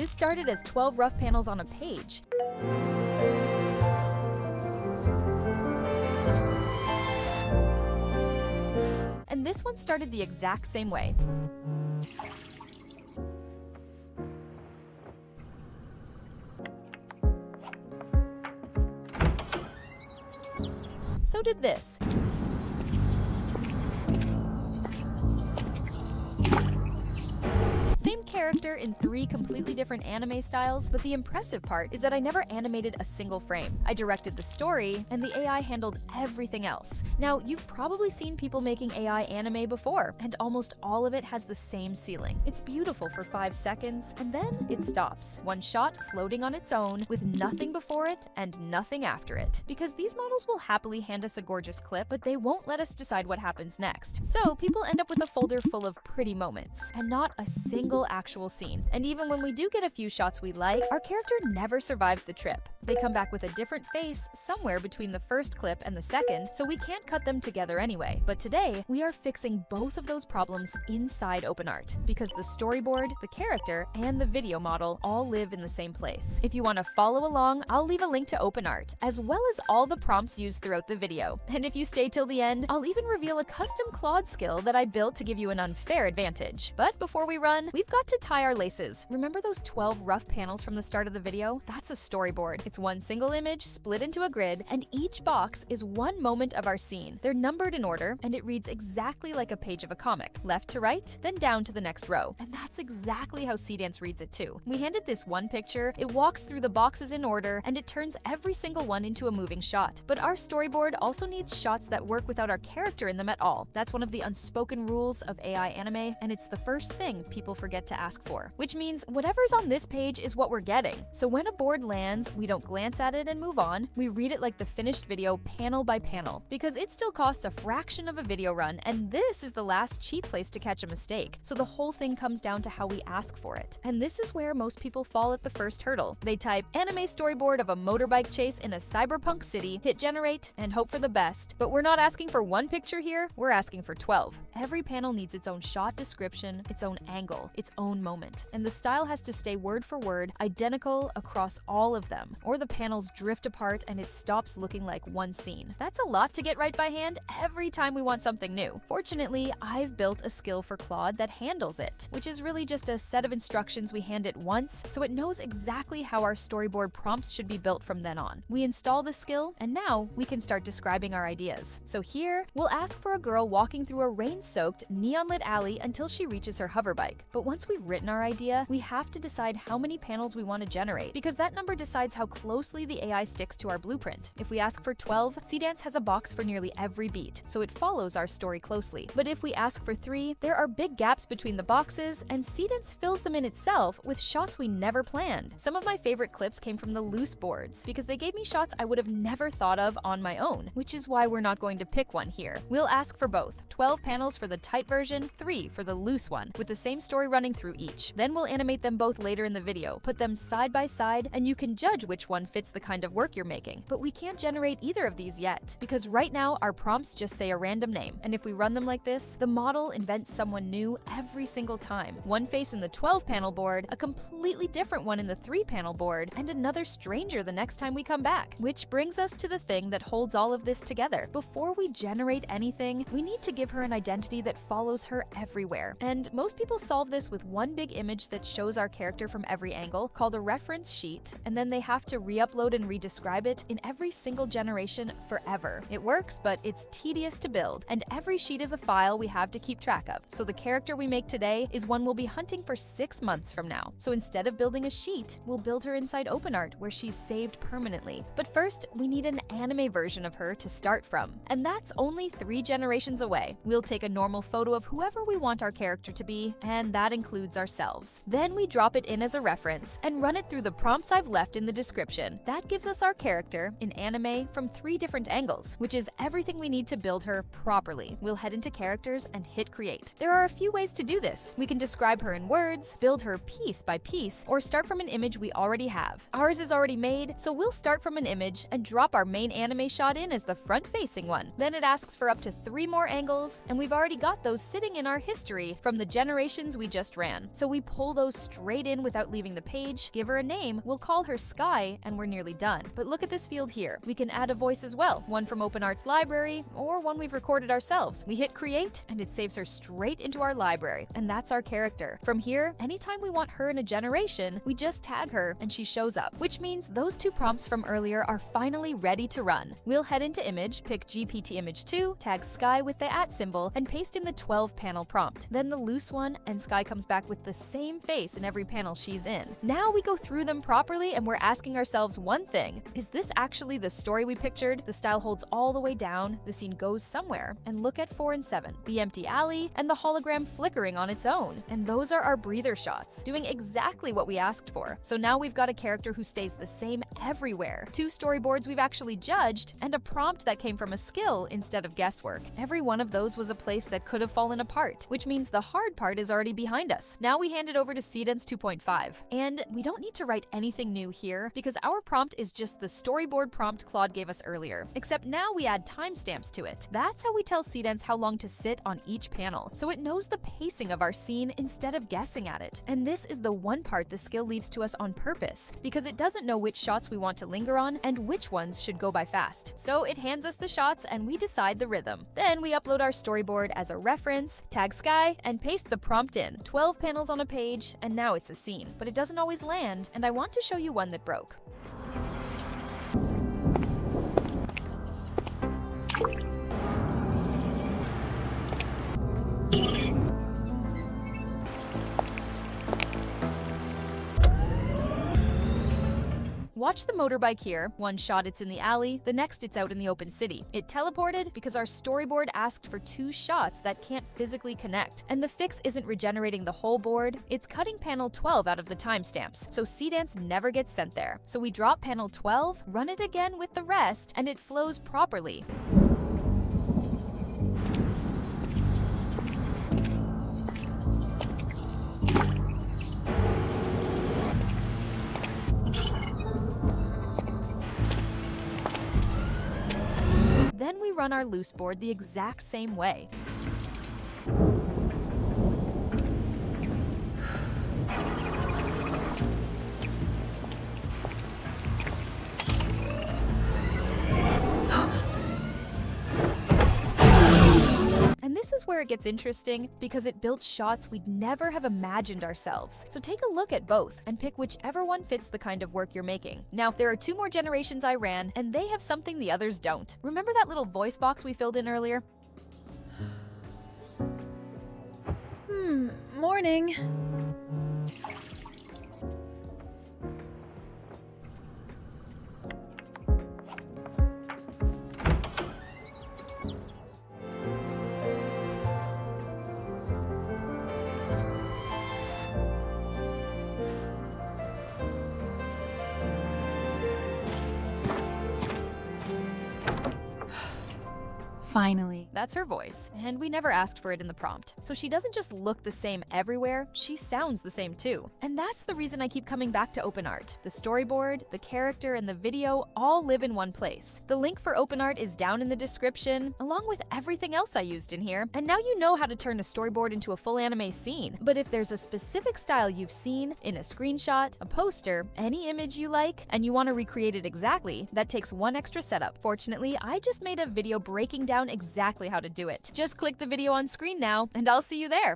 This started as 12 rough panels on a page. And this one started the exact same way. So did this. Same character in 3 completely different anime styles, but the impressive part is that I never animated a single frame. I directed the story, and the AI handled everything else. Now, you've probably seen people making AI anime before, and almost all of it has the same ceiling. It's beautiful for 5 seconds, and then it stops. One shot floating on its own, with nothing before it and nothing after it. Because these models will happily hand us a gorgeous clip, but they won't let us decide what happens next. So people end up with a folder full of pretty moments, and not a single actual scene. And even when we do get a few shots we like, our character never survives the trip. They come back with a different face somewhere between the first clip and the second, so we can't cut them together anyway. But today, we are fixing both of those problems inside OpenArt, because the storyboard, the character, and the video model all live in the same place. If you want to follow along, I'll leave a link to OpenArt, as well as all the prompts used throughout the video. And if you stay till the end, I'll even reveal a custom Claude skill that I built to give you an unfair advantage. But before we run, we've got to tie our laces. Remember those 12 rough panels from the start of the video? That's a storyboard. It's one single image split into a grid, and each box is one moment of our scene. They're numbered in order, and it reads exactly like a page of a comic, left to right, then down to the next row. And that's exactly how Seedance reads it too. We handed this one picture, it walks through the boxes in order, and it turns every single one into a moving shot. But our storyboard also needs shots that work without our character in them at all. That's one of the unspoken rules of AI anime, and it's the first thing people forget to ask for. Which means whatever's on this page is what we're getting. So when a board lands, we don't glance at it and move on. We read it like the finished video panel by panel, because it still costs a fraction of a video run, and this is the last cheap place to catch a mistake. So the whole thing comes down to how we ask for it. And this is where most people fall at the first hurdle. They type anime storyboard of a motorbike chase in a cyberpunk city, hit generate, and hope for the best. But we're not asking for one picture here, we're asking for 12. Every panel needs its own shot description, its own angle, its own moment. And the style has to stay word for word, identical across all of them, or the panels drift apart and it stops looking like one scene. That's a lot to get right by hand every time we want something new. Fortunately, I've built a skill for Claude that handles it, which is really just a set of instructions we hand it once, so it knows exactly how our storyboard prompts should be built from then on. We install the skill, and now we can start describing our ideas. So here, we'll ask for a girl walking through a rain-soaked, neon-lit alley until she reaches her hoverbike. But once we've written our idea, we have to decide how many panels we want to generate, because that number decides how closely the AI sticks to our blueprint. If we ask for 12, Seedance has a box for nearly every beat, so it follows our story closely. But if we ask for 3, there are big gaps between the boxes, and Seedance fills them in itself with shots we never planned. Some of my favorite clips came from the loose boards, because they gave me shots I would have never thought of on my own, which is why we're not going to pick one here. We'll ask for both, 12 panels for the tight version, 3 for the loose one, with the same story running through each. Then we'll animate them both later in the video, put them side by side, and you can judge which one fits the kind of work you're making. But we can't generate either of these yet, because right now our prompts just say a random name, and if we run them like this, the model invents someone new every single time. One face in the 12-panel board, a completely different one in the 3-panel board, and another stranger the next time we come back. Which brings us to the thing that holds all of this together. Before we generate anything, we need to give her an identity that follows her everywhere. And most people solve this with one big image that shows our character from every angle, called a reference sheet, and then they have to re-upload and re-describe it in every single generation forever. It works, but it's tedious to build, and every sheet is a file we have to keep track of. So the character we make today is one we'll be hunting for 6 months from now. So instead of building a sheet, we'll build her inside OpenArt, where she's saved permanently. But first, we need an anime version of her to start from, and that's only 3 generations away. We'll take a normal photo of whoever we want our character to be, and that includes ourselves. Then we drop it in as a reference and run it through the prompts I've left in the description. That gives us our character in anime from 3 different angles, which is everything we need to build her properly. We'll head into characters and hit create. There are a few ways to do this. We can describe her in words, build her piece by piece, or start from an image we already have. Ours is already made, so we'll start from an image and drop our main anime shot in as the front-facing one. Then it asks for up to 3 more angles, and we've already got those sitting in our history from the generations we just just ran. So we pull those straight in without leaving the page, give her a name, we'll call her Sky, and we're nearly done. But look at this field here. We can add a voice as well, one from OpenArt's library, or one we've recorded ourselves. We hit create, and it saves her straight into our library, and that's our character. From here, anytime we want her in a generation, we just tag her, and she shows up, which means those two prompts from earlier are finally ready to run. We'll head into image, pick GPT image 2, tag Sky with the @ symbol, and paste in the 12 panel prompt. Then the loose one, and Sky comes back with the same face in every panel she's in. Now we go through them properly, and we're asking ourselves one thing: is this actually the story we pictured? The style holds all the way down, the scene goes somewhere, and look at 4 and 7, the empty alley and the hologram flickering on its own. And those are our breather shots, doing exactly what we asked for. So now we've got a character who stays the same everywhere, 2 storyboards we've actually judged, and a prompt that came from a skill instead of guesswork. Every one of those was a place that could have fallen apart, which means the hard part is already behind us. Now we hand it over to Seedance 2.5. And we don't need to write anything new here, because our prompt is just the storyboard prompt Claude gave us earlier, except now we add timestamps to it. That's how we tell Seedance how long to sit on each panel, so it knows the pacing of our scene instead of guessing at it. And this is the one part the skill leaves to us on purpose, because it doesn't know which shots we want to linger on and which ones should go by fast. So it hands us the shots and we decide the rhythm. Then we upload our storyboard as a reference, tag Sky, and paste the prompt in. 12 panels on a page, and now it's a scene. But it doesn't always land, and I want to show you one that broke. Watch the motorbike here. One shot it's in the alley, the next it's out in the open city. It teleported because our storyboard asked for 2 shots that can't physically connect. And the fix isn't regenerating the whole board, it's cutting panel 12 out of the timestamps, so Seedance never gets sent there. So we drop panel 12, run it again with the rest, and it flows properly. Then we run our loose board the exact same way. And this is where it gets interesting, because it built shots we'd never have imagined ourselves. So take a look at both and pick whichever one fits the kind of work you're making. Now, there are 2 more generations I ran, and they have something the others don't. Remember that little voice box we filled in earlier? Morning. Finally. That's her voice, and we never asked for it in the prompt. So she doesn't just look the same everywhere, she sounds the same too. And that's the reason I keep coming back to OpenArt. The storyboard, the character, and the video all live in one place. The link for OpenArt is down in the description, along with everything else I used in here. And now you know how to turn a storyboard into a full anime scene. But if there's a specific style you've seen in a screenshot, a poster, any image you like, and you want to recreate it exactly, that takes one extra setup. Fortunately, I just made a video breaking down exactly how to do it. Just click the video on screen now, and I'll see you there.